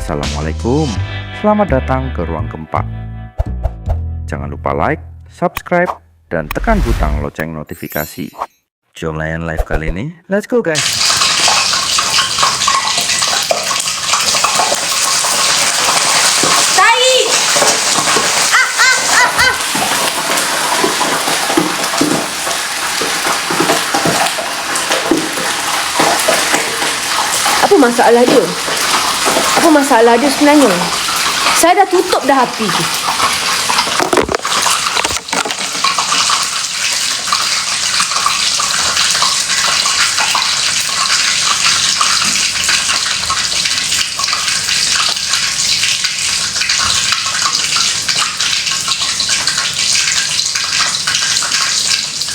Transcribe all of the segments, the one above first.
Assalamualaikum, selamat datang ke Ruang Gempa. Jangan lupa like, subscribe, dan tekan butang lonceng notifikasi. Jom layan live kali ini, let's go guys. Apa masalah dia? Apa masalah dia sebenarnya? Saya dah tutup dah api tu.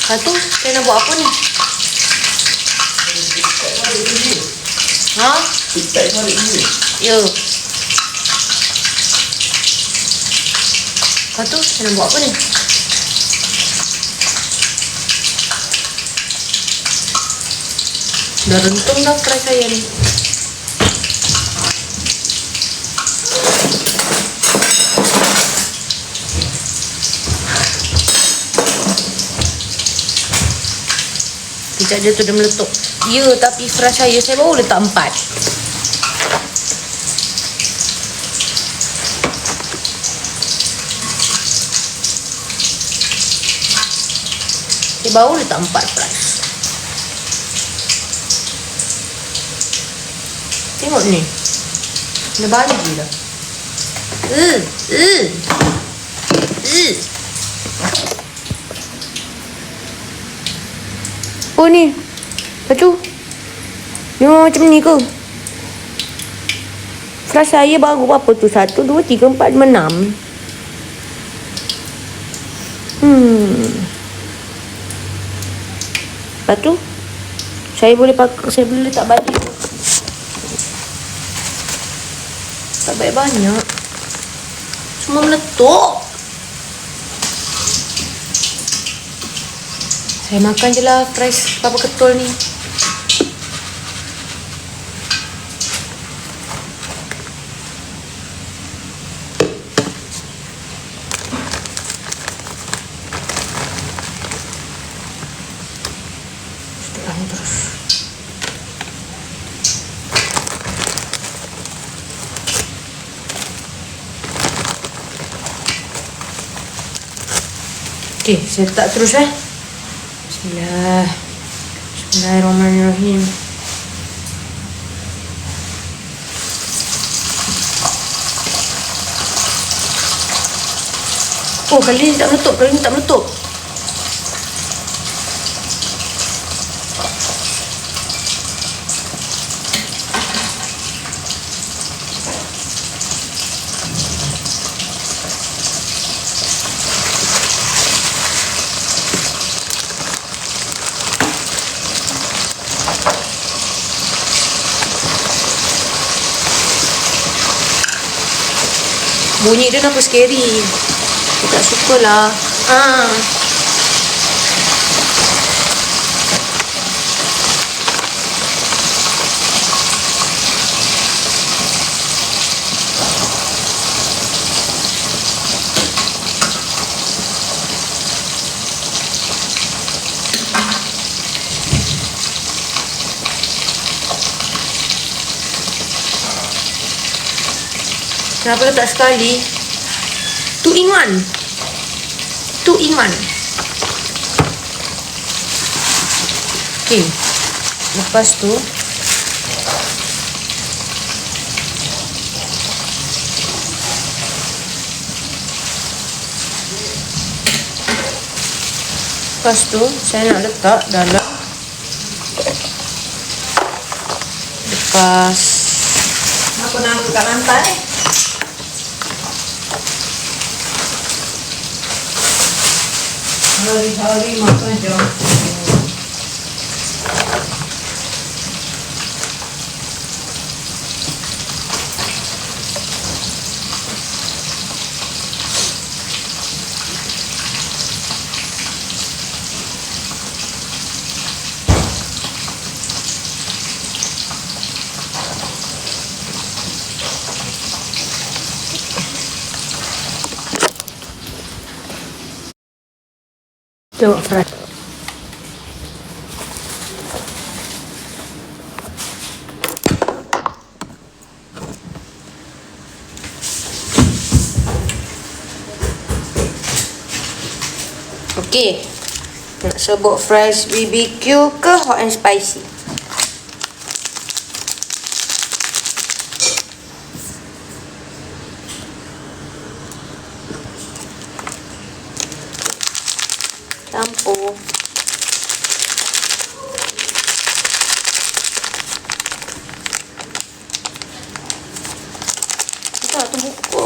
Lepas tu, saya nak buat apa ni? Ha? TikTok balik ni. Ya. Lepas tu, saya nak buat apa ni? Dah rentung dah fry saya ni. Kejap dia tu dah meletup. Ya, tapi fry saya baru letak 4. Dia baru letak 4 fry. Tengok ni. Dia balik je dah. Oh ni. Lepas tu memang macam ni ke? Flash saya baru berapa tu? 1, 2, 3, 4, 5, 6. Lepas tu saya boleh letak balik. Tak baik banyak. Semua meletup. Saya makan je lah fries Papa Ketul ni. Setelah ni terus. Okey, saya letak terus Bismillahirrahmanirrahim. Oh, kali ni tak meletup. Bunyi dia nampak scary. Saya tak suka lah. Kenapa letak sekali? 2 in 1. Okay. Lepas tu saya nak letak dalam lepas. Aku nak angkat kat lantai. Hari-hari makan jam. Tengok fry. Okey. Nak sebut fries BBQ ke hot and spicy? Campur. Tak terbuka.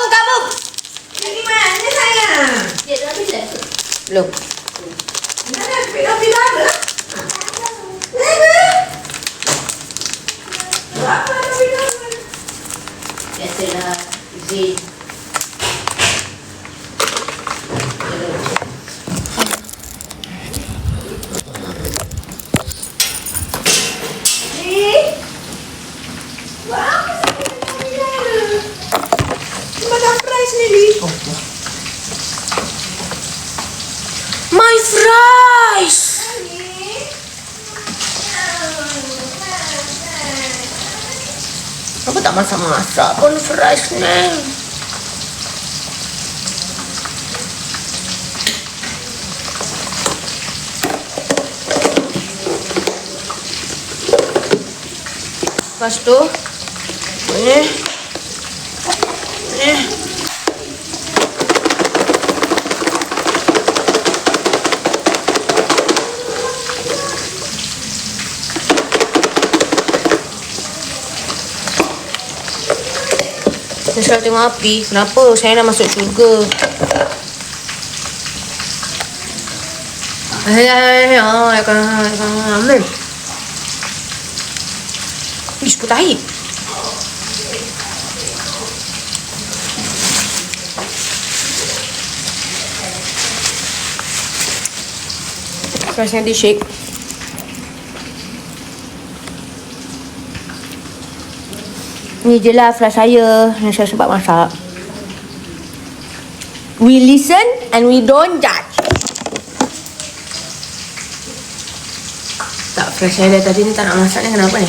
Kabur. Lagi mana sayang? Belum. Mana api lara? Apa api lara? Biasalah, Zin. My fries! Aku tak masak-masak pun fries ni. Lepas tu, ni. Saya selalu tengok api. Kenapa saya nak masuk syurga? Amin. Ish, putih. Freshnya di shake. Ni je lah flash saya yang saya sempat masak. We listen and we don't judge. Tak, flash saya dari tadi ni tak nak masak ni, kenapa ni?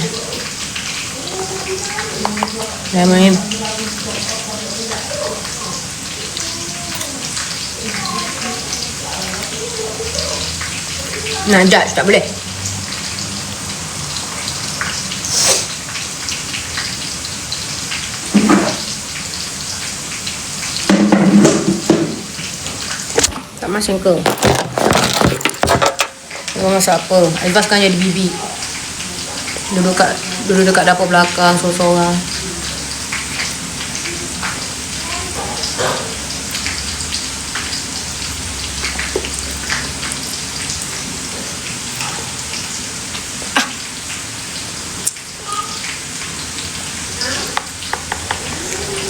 Bismillahirrahmanirrahim. Nak judge tak boleh. Tak masing ke? Kau masak apa? Advance kan jadi bibi. Duduk dekat dapur belakang sorang-sorang.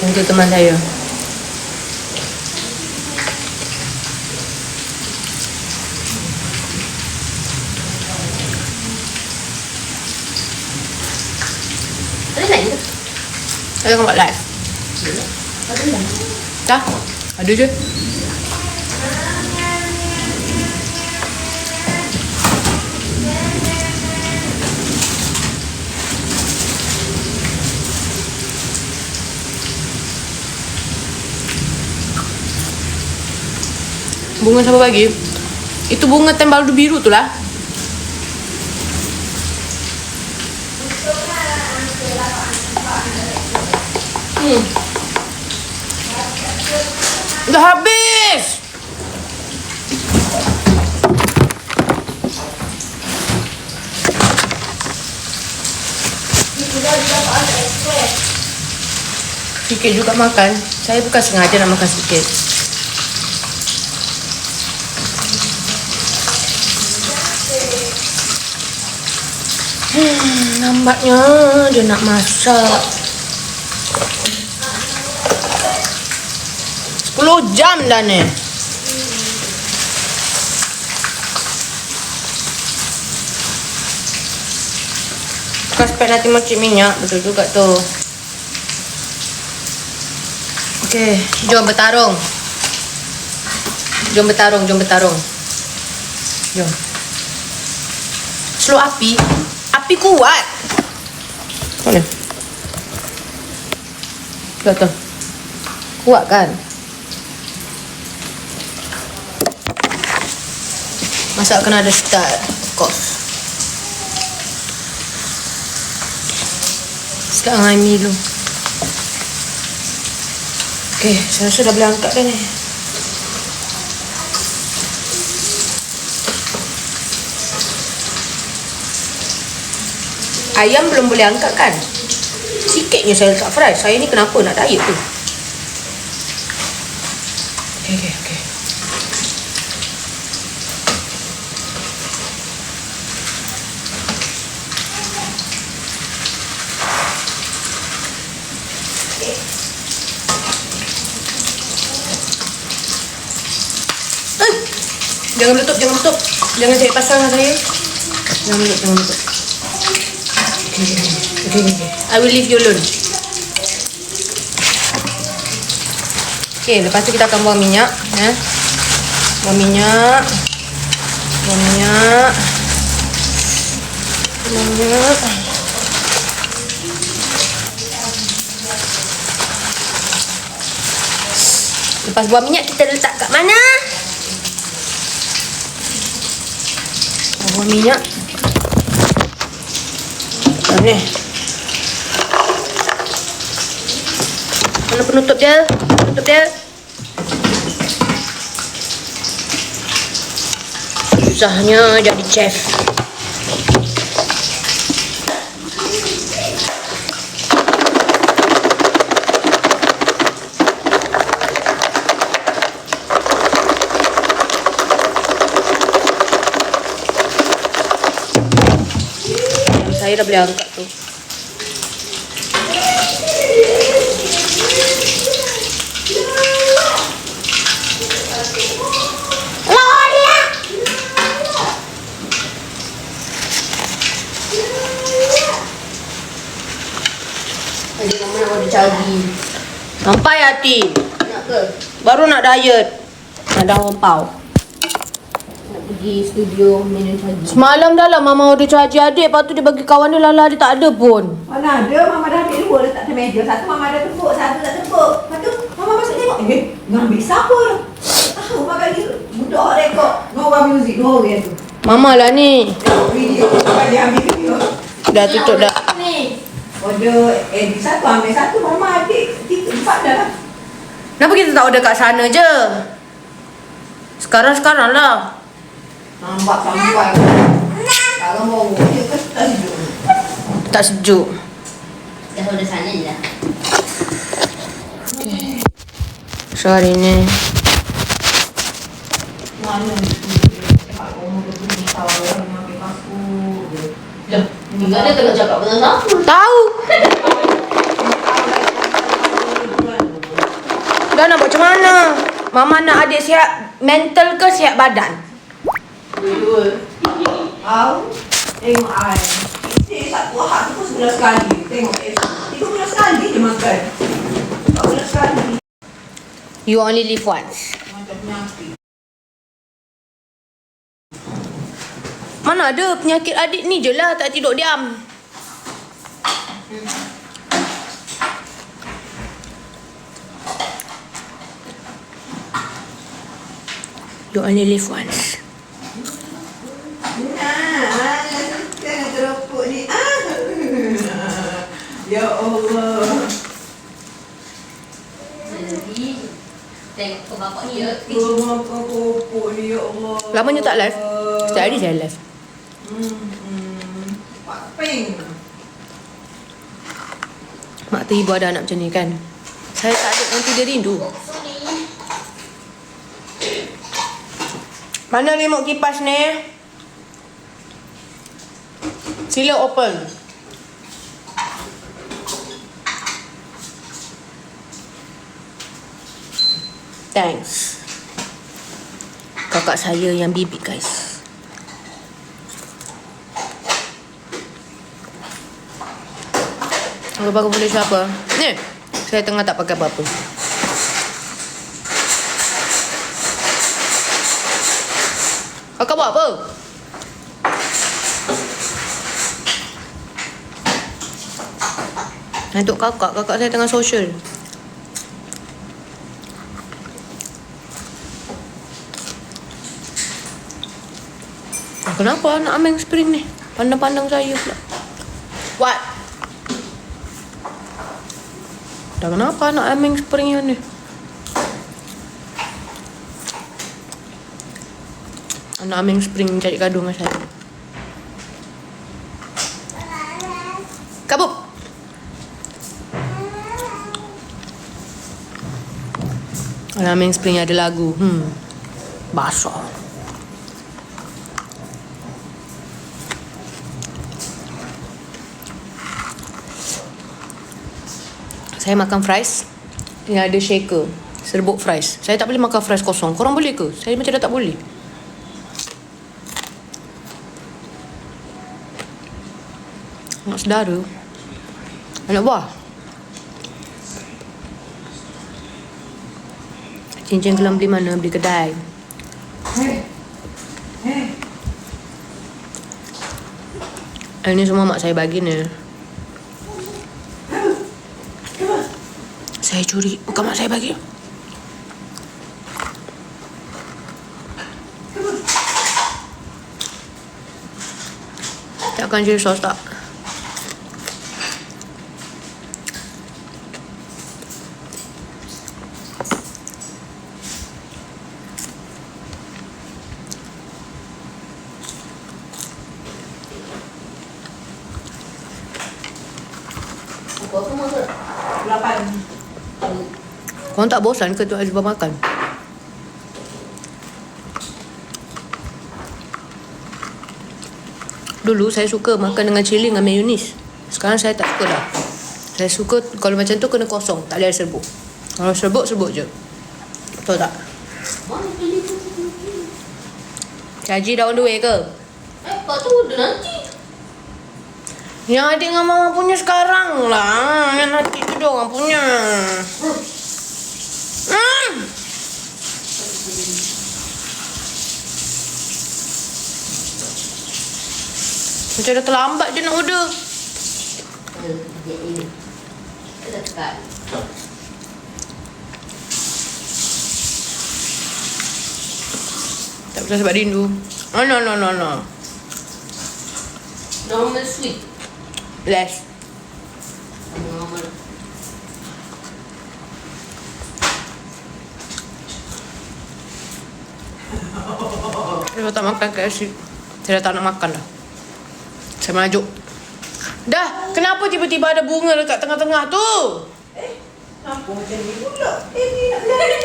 Untuk teman saya. Ada kau buat live? Dah? Ada je. Bunga siapa bagi? Itu bunga tembaldu biru tu lah. Dah habis. Sikit juga makan. Saya bukan sengaja nak makan sikit. Nampaknya dia nak masak. 10 jam dah ni. Bukan spek nanti macam minyak. Betul juga tu. Okey, jom bertarung. Jom bertarung. Jom. Slow api. Api kuat. Boleh. Betul. Kuat kan? Masak kena ada start. Of course. Sekarang air mi dulu. Okay, saya rasa dah boleh angkat dah ni. Ayam belum boleh angkat kan? Sikitnya saya letak fry. Saya ni kenapa nak diet tu? Okay. Jangan menutup. Jangan cari pasal dengan saya. Jangan menutup. Okay. I will leave you alone. Okay, lepas tu kita akan buang minyak. Buang minyak. Lepas buang minyak, kita letak kat mana? Buang minyak. Ni. Mana penutup dia? Susahnya jadi chef. Saya dah boleh angkat tu. Sampai hati. Nak ke? Baru nak diet. Nak dah rompau. Nak pergi studio minum caji. Semalam dah lah Mama order caji adik. Lepas tu dia bagi kawan dia, Lala dia tak ada pun. Mana ada, Mama dah ambil dua letak atas meja. Satu Mama dah tepuk, satu tak tepuk. Lepas tu Mama masuk tengok. Ngambil siapa? Tahu Mama bagi budak rekod. Nora Music, Nora tu. Mama lah ni. Tengok video, Mama dia ambil video. Dah tutup dah. Order edit satu, ambil satu. Mama adik, 3, 4 dah lah. Kenapa kita tak order kat sana je? Sekarang lah. Nampak sampai. Kalau mau, dia kan tak sejuk. Tak sejuk. Dah order sana je lah. Okay. So hari ni Mana ni? Kalau mau pergi tahu yang ambil kasut je. Loh, juga dia tengah cakap pasal siapa? tahu. Dah nak buat macam mana? Mama nak adik sihat mental ke sihat badan? Dua-dua. Tahu? Tengok I. Isi satu hak tu pun sebulan sekali. Tengok 3 bulan sekali je makan. 4 bulan sekali. You only live once. Macam penyakit. Mana ada penyakit adik ni je lah tak tidur diam. You only live once. Jangan terupuk ni. Ya Allah. Jadi, tengok ke bapak ni ya. Makan kopok ni ya Allah. Lamanya tak live. Setiap hari saya live. Pak Peng. Mak terhibur ada anak macam ni kan. Saya tak ada, nanti dia rindu. Mana remote kipas ni? Sila open. Thanks. Kakak saya yang bibit guys. Kalau pakai boleh siapa? Ni. Saya tengah tak pakai apa-apa. Kakak buat apa? Untuk kakak saya tengah social. Kenapa anak Ameng Spring ni? Pandang-pandang saya pula. What? Dah kenapa anak Ameng Spring yang ni? Anak Ameng Spring cari gaduh dengan saya. Kabuk! Anak Ameng Spring ada lagu. Basah. Saya makan fries yang ada shaker. Serbuk fries. Saya tak boleh makan fries kosong. Korang boleh ke? Saya macam dah tak boleh. Anak saudara. Anak buah. Cincin gelang beli mana? Beli kedai. Ini semua mak saya bagi ni. Saya curi. Bukan mak saya bagi. Takkan curi sos tak? Kau semua ke? 8. Korang tak bosan ke tu Azibah makan? Dulu saya suka makan dengan cili dengan mayonis. Sekarang saya tak suka dah. Saya suka kalau macam tu kena kosong. Tak boleh ada serbuk. Kalau serbuk, serbuk je. Betul tak? Mana pilih tu? Caji dah on the way ke? Kau tu udah nanti. Yang adik dengan mama punya sekarang lah. Yang nanti tu dia orang punya. Macam dah terlambat je nak order. Kita dah tekan. Tak bisa sebab rindu. Oh, no. Normal sweet. Less. Normal. Saya tak makan KFC. Saya dah tak nak makan dah. Saya merajuk. Dah, kenapa tiba-tiba ada bunga dekat tengah-tengah tu? Kenapa macam ni pula? Ni nak belajar.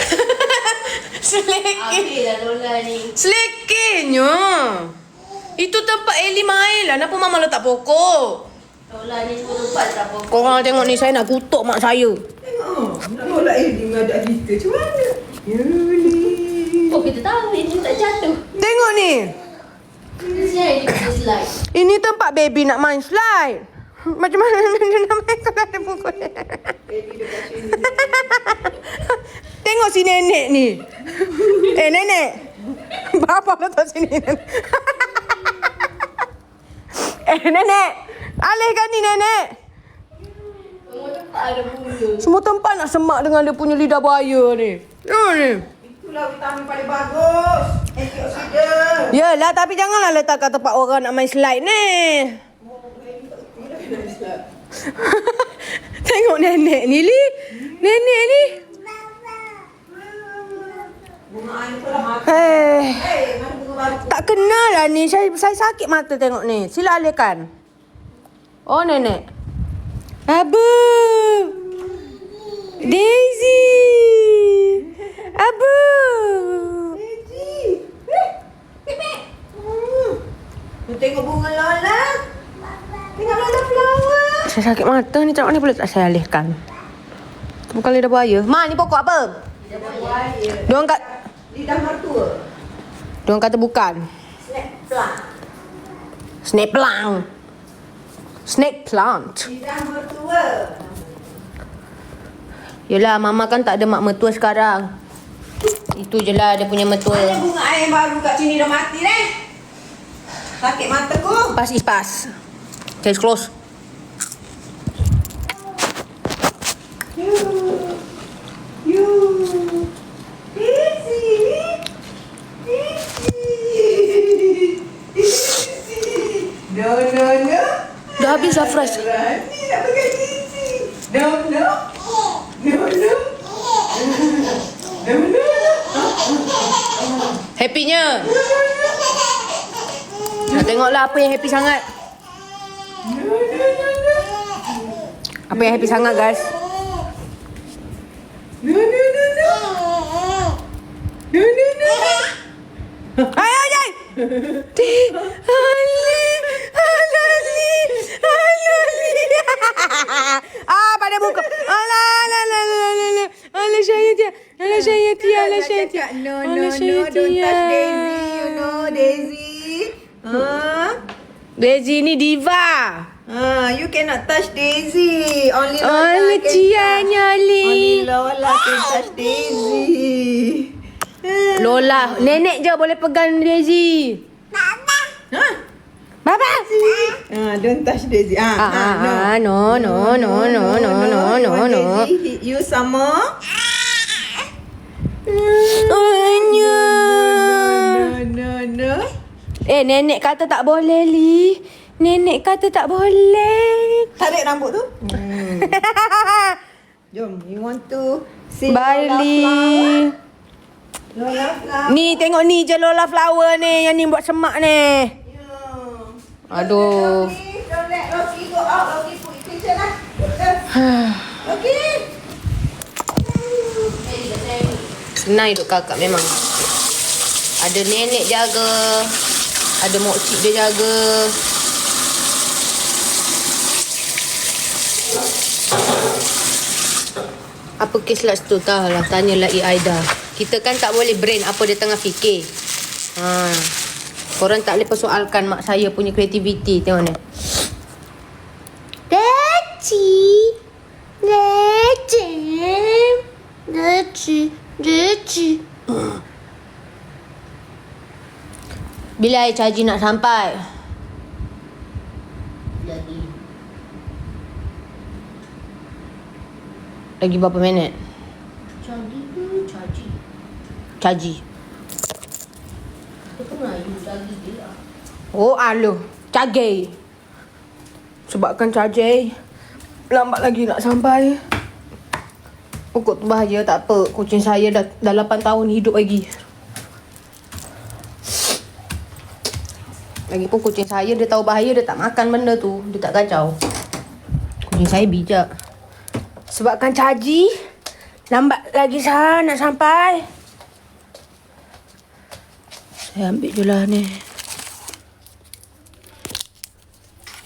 Selekeh. Habis dah Lola ni. Selekehnya. Itu tempat Ellie main lah. Kenapa mama letak pokok? Lola ni semua tempat tak apa. Korang tengok ni, saya nak kutuk mak saya. Tengok. Nak tolak Eli mengadap kita. Macam mana? Yuli. Oh, kita tahu ini tak jatuh. Tengok ni. Kesian dia punya slide. Ini tempat baby nak main slide. Macam mana dia nak main kalau ada pokok ni? Eli dekat sini. Tengok si nenek ni. Nenek. Bapa letak sini. Nenek. Alihkan ni nenek. Semua tempat ada bunga. Semua tempat nak semak dengan dia punya lidah buaya ni. Tengok ni. Itulah vitamin paling bagus. Antioksidan. Yelah, tapi janganlah letak kat tempat orang nak main slide ni. Tengok nenek ni, Li. Nenek ni. Bunga air tu lah makan. Mana bunga baru? Tak kenal lah ni. Saya sakit mata tengok ni. Sila alihkan. Oh, nenek. Abu. Daisy. Abu. Tengok bunga Lola. Saya sakit mata ni, macam mana boleh tak saya alihkan? Bukan lidah buaya. Mak, ni pokok apa? Diorang kat... Lidah mertua. Diorang kata bukan. Snake plant. Snake plant. Snake plant. Lidah mertua. Yelah, Mama kan tak ada mak mertua sekarang. Itu je lah dia punya mertua. Mana bunga air baru kat sini dah mati dah. Sakit mata ku. Pass is pass. Case close. You. Easy. No. Dah habis dah fresh. Berani nak pakai easy. No. Happynya. Nak tengoklah apa yang happy sangat. Apa yang happy sangat, guys? No. Ay. Ali. Pada muka. Alah, Syaitia. No, don't touch Daisy. You know Daisy. Daisy ni diva. You cannot touch Daisy. Only Lola Alah, can cianya Ali. Only Lola can touch Daisy. Lola, nenek je boleh pegang Daisy. Baba. Don't touch Daisy. No. Daisy hit you some more. No. Nenek kata tak boleh, Li. Nenek kata tak boleh. Tarik rambut tu. Jom, you want to see Bye, Lola Li. flower? Lola flower. Ni, tengok ni je Lola flower ni. Yang ni buat semak ni. Aduh. Don't let Rocky go out. Rocky put in kitchen lah. Rocky. Senang hidup kakak memang. Ada nenek jaga. Ada mokcik dia jaga. Apa kes lah tu? Lah, tanyalah Aida. Kita kan tak boleh brain apa dia tengah fikir. Korang tak boleh persoalkan mak saya punya kreativiti. Tengok ni. Deci. Bila air caji nak sampai? Lagi berapa minit? Caji. Oh, aloh. Cagai. Sebabkan cagai lambat lagi nak sampai. Pokok tu bahaya, tak apa. Kucing saya dah 8 tahun hidup lagi. Lagipun kucing saya dia tahu bahaya, dia tak makan benda tu. Dia tak kacau. Kucing saya bijak. Sebabkan caji lambat lagi nak sampai. Saya ambil je lah ni.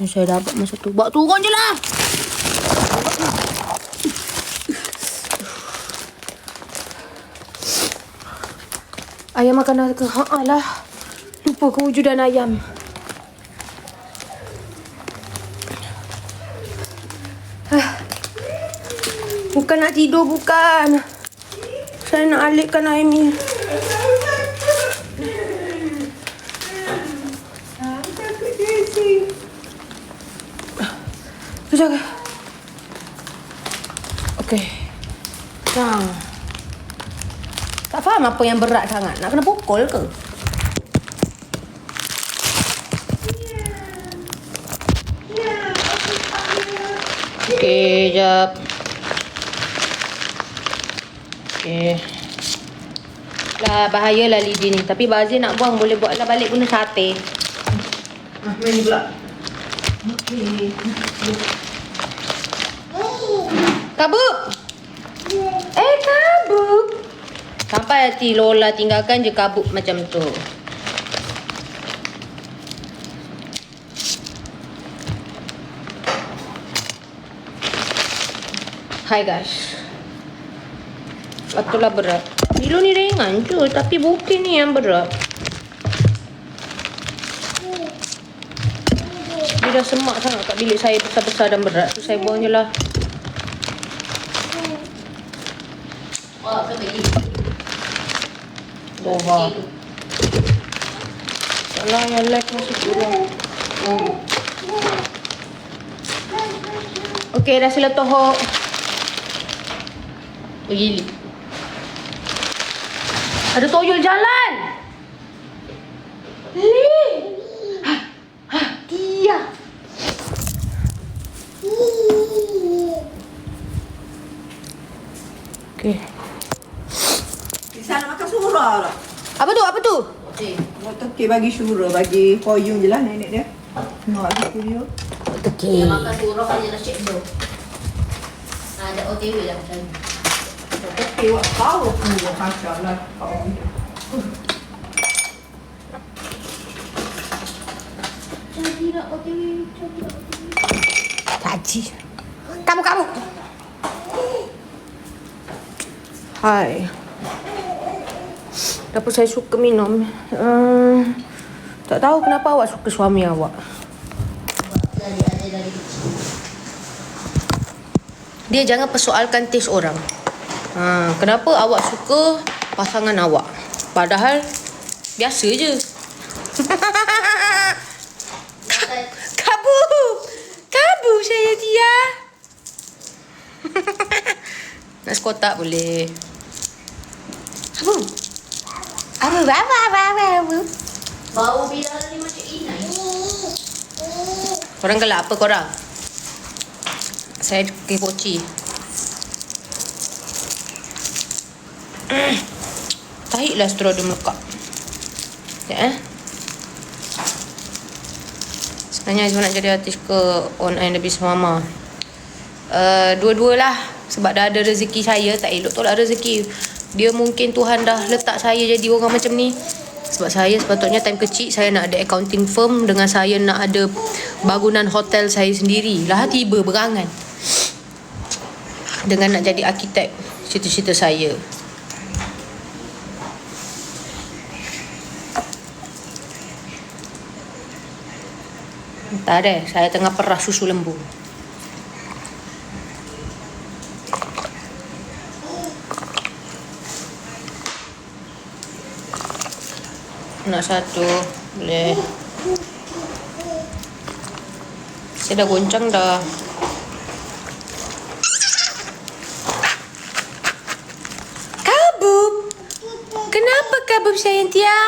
Yang saya dapat masa tu. Bawa turun je lah. Ayam makan ke? Lah. Lupa kewujudan ayam. Bukan nak tidur, bukan. Saya nak alihkan air ni. Kejap. Okey. Tak faham apa yang berat sangat. Nak kena pukul ke? Okey, jap. Okey. Lah, bahayalah lidi ni. Tapi Bazir nak buang, boleh buatlah balik guna sate. Ni pula. Okey. Kabuk! Kabuk! Sampai hati Lola tinggalkan je kabuk macam tu. Hai guys. Patutlah berat. Milo ni ringan je, tapi Bukit ni yang berat. Dia dah semak sangat kat bilik saya, besar-besar dan berat. So saya buang je lah. Oh, ke bagi. Wah. Salah yang like masih kurang. Okey, dah sila tohok. Begini. Ada toyol jalan. Dia. Okey. Di sana makan surah lah. Apa tu? Apa tu? Okey. Okey, bagi surah, bagi koyung je lah nenek dia. Nak bagi studio. Okey. Yang makan surah aja lah cik tu. Ada OTW lah macam ni. Okey, wak kau tu kacau lah. Jadi nak OTW. Jadi nak OTW. Caci. Kamu. Hai. Kenapa saya suka minum? Tak tahu kenapa awak suka suami awak. Dari kecil. Dia jangan persoalkan taste orang. Kenapa awak suka pasangan awak? Padahal biasa je. Kabu saya dia. Nak sekotak boleh. Kabu. Abu. Bau Bilal ni macam inai. Korang gelap apa korang? Saya kepoci. Tahiklah straw dia melekat. Ya, Sebenarnya Azman nak jadi artis ke on air lebih semama. Dua-dualah. Sebab dah ada rezeki saya, tak elok tolak rezeki. Dia mungkin Tuhan dah letak saya jadi orang macam ni. Sebab saya sepatutnya time kecil saya nak ada accounting firm, dengan saya nak ada bangunan hotel saya sendiri. Lah tiba berangan dengan nak jadi arkitek, cita-cita saya. Entah deh, saya tengah perah susu lembu. Nak satu, boleh. Saya dah goncang dah. Kabub. Kenapa kabub sayang Tia?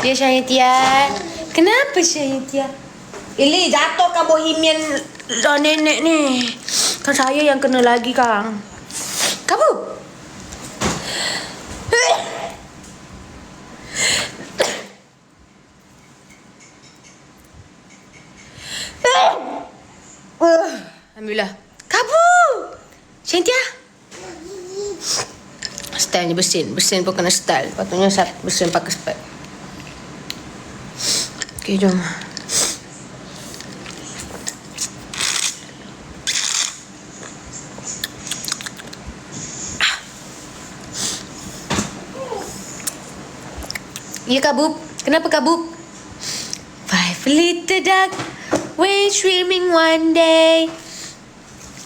Ya sayang Tia. Kenapa sayang Tia? Ili jatuhkan bohemian nenek ni. Kan saya yang kena lagi Kang. Kabub. Alhamdulillah. Kabur. Cynthia. Style ni bersin. Bersin pun kena style. Patutnya bersin pakai spek. Okay, jom. Ya Kabub. Kenapa Kabub? 5 little duck went swimming one day.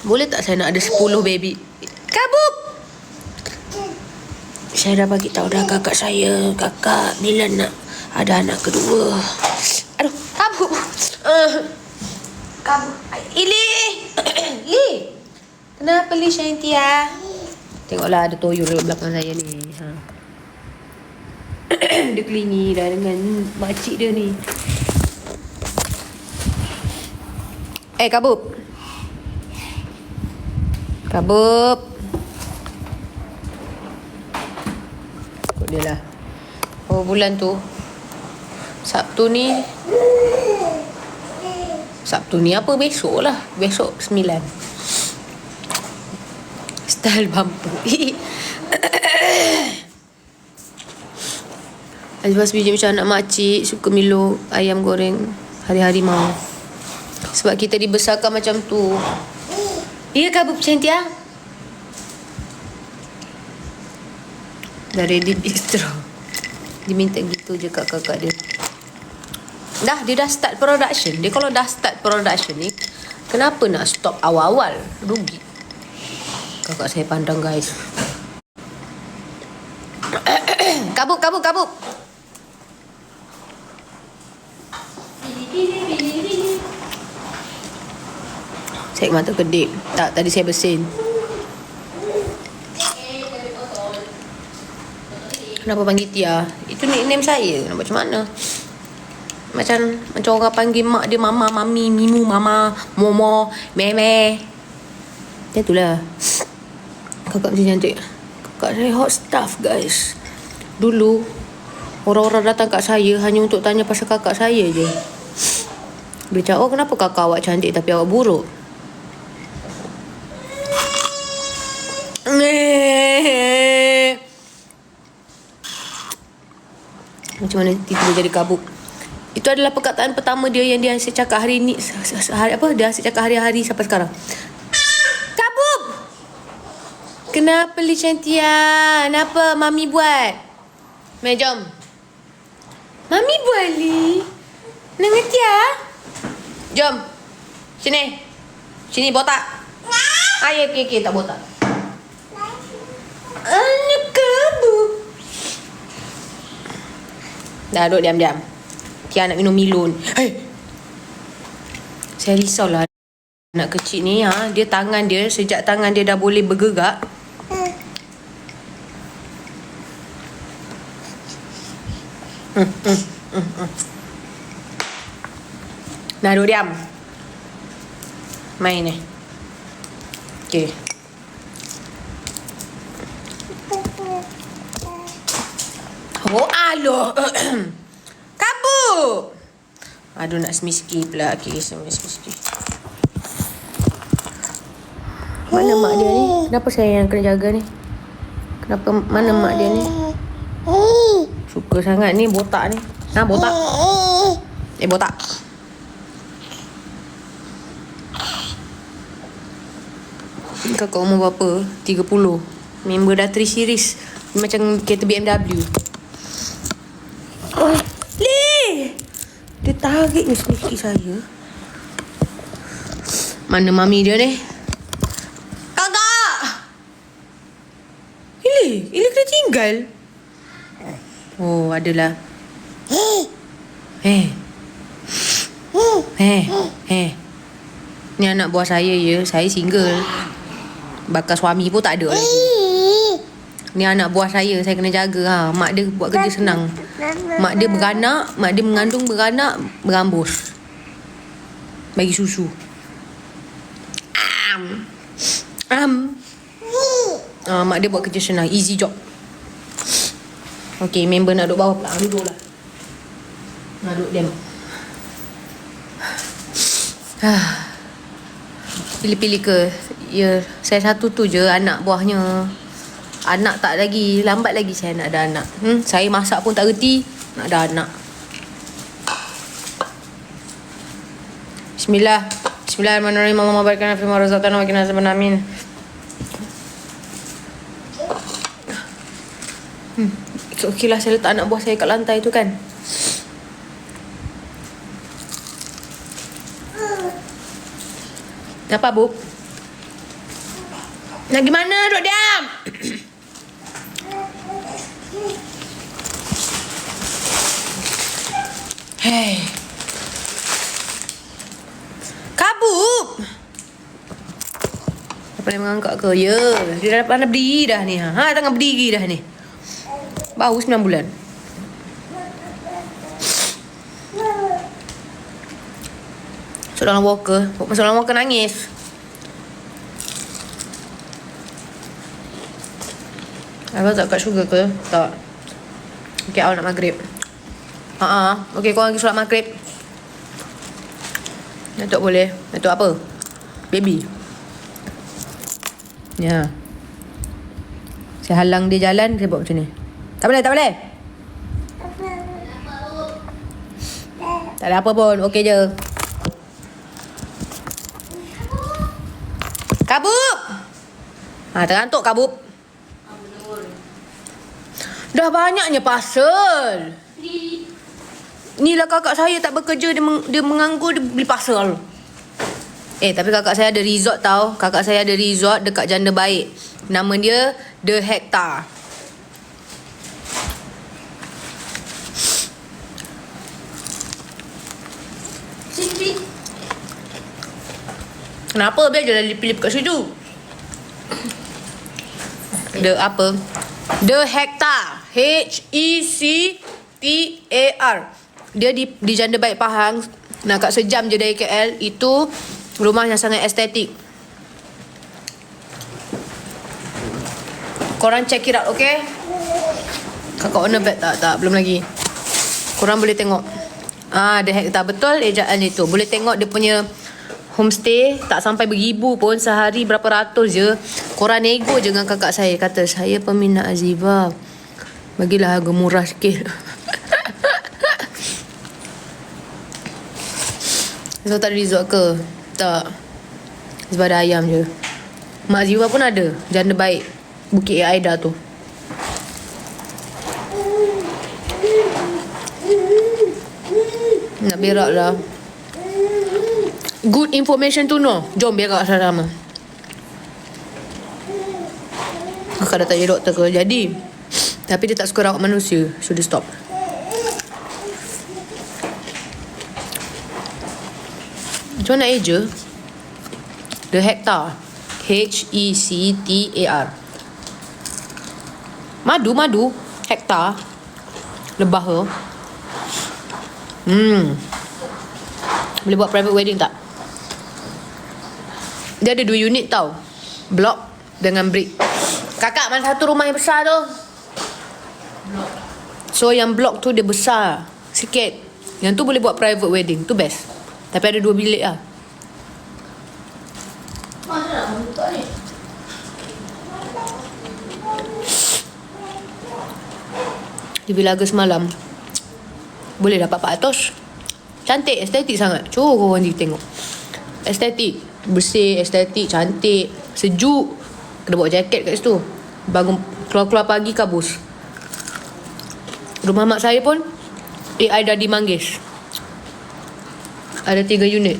Boleh tak saya nak ada 10 baby? Kabub. Saya dah bagi tahu dah kakak saya, kakak bila nak ada anak kedua. Aduh, Kabub. Kabub. Ili. Li. Kenapa Li Syantia? Tengoklah ada toyol di belakang saya ni. Dia kelingi dah dengan makcik dia ni. Kabub. Kabub. Ikut dia lah. Oh, bulan tu Sabtu ni apa? Besok lah. Besok 9. Style bumper. Azbas biji macam anak makcik. Suka Milo ayam goreng hari-hari mau. Sebab kita dibesarkan macam tu. Ya ke Bub Cantia? Dah ready big straw. Dia minta gitu je kat kakak dia. Dia dah start production. Dia kalau dah start production ni, kenapa nak stop awal-awal? Rugi. Kakak saya pandang guys. Kabuk. Saya mata kedip. Tak, tadi saya bersin. Kenapa panggil Tia? Itu nickname saya. Nak buat macam mana? Macam orang panggil mak dia mama, mami, mimu, mama, momo, meme. Itulah. Kakak macam cantik. Kakak saya hot stuff guys. Dulu orang-orang datang kat saya hanya untuk tanya pasal kakak saya je. Dia cakap, oh kenapa kakak awak cantik tapi awak buruk? Macam mana tiba-tiba jadi kabuk. Itu adalah perkataan pertama dia yang dia asyik cakap hari ni. Dia asyik cakap hari-hari sampai sekarang. Kabuk! Kenapa Li Cantia? Kenapa Mami buat? Mari jom. Mami buat Li. Nak ngerti ya? Jom. Sini botak. Ayo, okey, tak botak. Anak kabuk. Dah duduk diam-diam. Tia nak minum Milon. Hey. Saya risaulah anak kecil ni. Dia tangan dia, sejak tangan dia dah boleh bergerak. Nah, duduk diam. Main ni. Okay. Oh, aloh. Kabuk. Aduh, nak semiski pula. Okay, semiski. Mana mak dia ni? Kenapa saya yang kena jaga ni? Kenapa? Mana mak dia ni? Suka sangat ni botak ni. Botak. Botak. Kakak umur berapa? 30. Member dah 3 series. Macam kereta BMW. Oh, Li! Dia tarik ni sikit saya. Mana mami dia ni? Kakak! Ili kena tinggal. Oh, adalah. Ni anak buah saya ya. Saya single. Bakal suami pun tak ada lagi. Ni anak buah saya kena jaga. Mak dia buat kerja senang. Mak dia beranak, mak dia mengandung, beranak, berambus. Bagi susu. Mak dia buat kerja senang, easy job. Okay, member nak duduk bawah pula. Duduk lah. Nak duduk diam. Pilih-pilih ke? Ya, saya satu tu je anak buahnya. Anak tak lagi. Lambat lagi saya nak ada anak. Saya masak pun tak reti. Nak ada anak. Bismillahirrahmanirrahim. Allahumma barik lana fima razaqtana wa qina azaban amin. Okey lah, saya letak anak buah saya kat lantai tu kan. Apa, Bu? Nak gimana? Duduk diam. Hei. Kabuk. Dapat dia mengangkat ke? Ya. Dia dah pandai berdiri dah ni. Tengah berdiri dah ni. Baru 9 bulan. Masuk dalam walker. Masuk dalam walker nangis. Abang tak kat sugar ke? Tak. Okay, awak nak maghrib. Okay, korang pergi solat maghrib. Datuk boleh. Datuk apa? Baby. Ya. Saya halang dia jalan, saya buat macam ni. Tak boleh. Tak ada apa pun. Okey je. Kabub. Terantuk kabub. Dah banyaknya parcel. Ni lah kakak saya tak bekerja, dia menganggur, dia beli parcel. Tapi kakak saya ada resort tau. Kakak saya ada resort dekat Janda Baik. Nama dia The Hectare. Kenapa biar je lah pilih kat situ? The apa? The Hectare. Hectar. Dia di Janda Baik Pahang. Nak kat sejam je dari KL. Itu rumah yang sangat estetik. Korang check it out, okay? Kakak owner bed tak, belum lagi. Korang boleh tengok. The Hectare, betul ejaan itu. Boleh tengok dia punya homestay. Tak sampai beribu pun, sehari berapa ratus je. Korang nego je dengan kakak saya. Kata, saya peminat Azifa, bagilah harga murah sikit. So tak ada resort ke? Tak. Sebab ada ayam je. Mak Azifa pun ada. Janda Baik Bukit Aida tu. Nak berak lah. Good information tu no. Jom berak sama-sama. Kakak dah tanya doktor ke? Jadi. Tapi dia tak suka rawat manusia. So dia stop. Macam mana eja? The Hectare. Hectar. Madu. Hectare. Lebah ke? Boleh buat private wedding tak? Dia ada 2 unit tau. Block dengan brick. Kakak, mana satu rumah yang besar tu? So yang block tu dia besar sikit. Yang tu boleh buat private wedding. Tu best. Tapi ada 2 bilik lah. Mana nak buka ni? Di Bilaga semalam boleh dapat 400. Cantik, estetik sangat. Cuba korang tengok. Estetik. Bersih, estetik, cantik, sejuk. Kena bawa jaket kat situ. Bangun keluar-keluar pagi kabus. Rumah mak saya pun AI dah di Manggis. Ada 3 unit.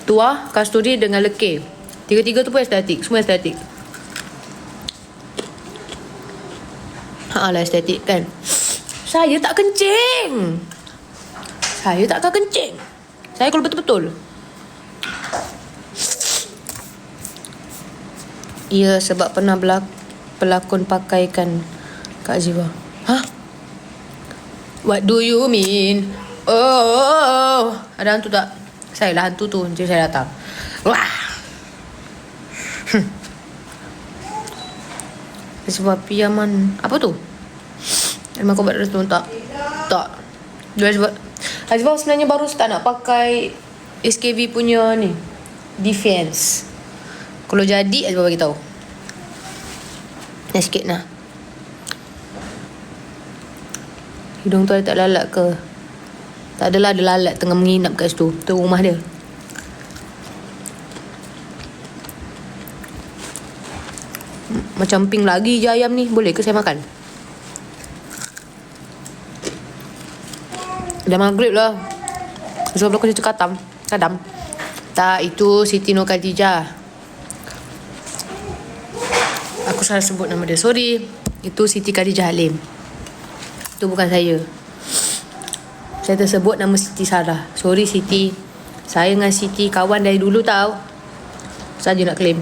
Tuah, kasturi dengan lekir. 3 tu pun estetik. Semua estetik. Lah estetik kan. Saya tak kencing. Saya tak akan kencing. Saya kalau betul-betul. Ya, sebab pernah pelakon pakaikan Kak Azifa. What do you mean? Oh. Ada hantu tak? Saya lah hantu tu. Nanti saya datang. Wah. Sebab piaman. Apa tu? Memang kau buat respon tak? Tak. Dia sebab Azifa sebenarnya baru start nak pakai SKV punya ni, Defense. Kalau jadi Azifa bagi tahu. Nak sikit lah. Hidung tu ada tak lalat ke? Tak adalah, ada lalat tengah menginap kat situ. Tu rumah dia. Macam pink lagi je ayam ni. Boleh ke saya makan? Dah maghrib lah. Sebab aku situ kadam. Tak, itu Siti Nur Khadijah. Aku salah sebut nama dia. Sorry. Itu Siti Khadijah Halim. Itu bukan saya. Saya tersebut nama Siti Sarah. Sorry Siti. Saya dengan Siti kawan dari dulu tau. Saja nak claim.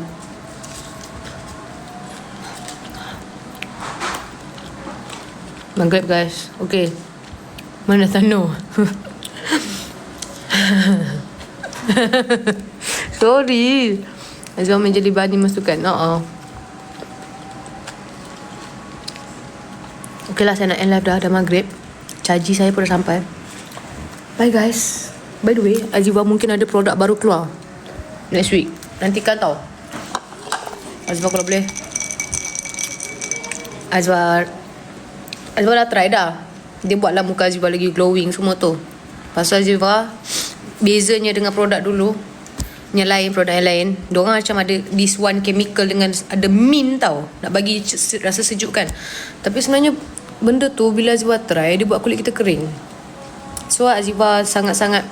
Maghrib guys. Okay. Mana Tano? Sorry. Azam menjadi bani masukan. Okay lah, saya nak end live dah maghrib. Caji saya pun dah sampai. Bye guys. By the way, Azifa mungkin ada produk baru keluar next week. Nantikan tau. Azifa kalau boleh. Azifa dah try dah. Dia buatlah muka Azifa lagi glowing semua tu. Pasal Azifa bezanya dengan produk dulu, yang lain, produk yang lain, diorang macam ada this one chemical dengan ada mint tau, nak bagi rasa sejuk kan. Tapi sebenarnya benda tu bila Azifah try, dia buat kulit kita kering. So Azifah sangat-sangat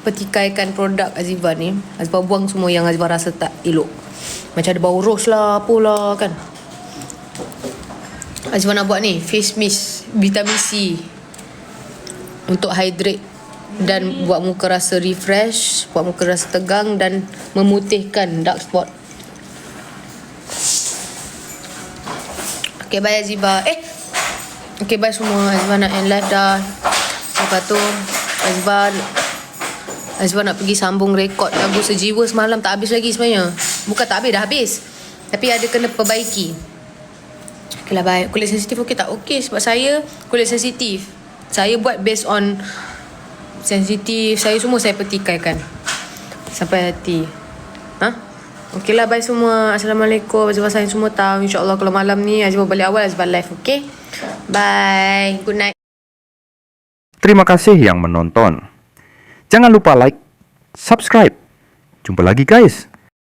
petikaikan produk Azifah ni. Azifah buang semua yang Azifah rasa tak elok, macam ada bau rose lah, apalah kan. Azifah nak buat ni face mist vitamin C untuk hydrate dan buat muka rasa refresh, buat muka rasa tegang dan memutihkan dark spot. Okay, bye Azifah. Okay, bye semua. Azifah nak end live dah. Lepas tu Azifah nak pergi sambung rekod lagu Sejiwa semalam. Tak habis lagi sebenarnya. Bukan tak habis, dah habis, tapi ada kena perbaiki. Okay lah, bye. Kulit sensitif okey tak? Okey, sebab saya kulit sensitif. Saya buat based on sensitif saya, semua saya petikaikan sampai hati. Okey lah, bye semua. Assalamualaikum. Azifah sayang semua tahu. InsyaAllah kalau malam ni Azifah balik awal, Azifah live. Okay, bye, good night. Terima kasih yang menonton. Jangan lupa like, subscribe. Jumpa lagi guys.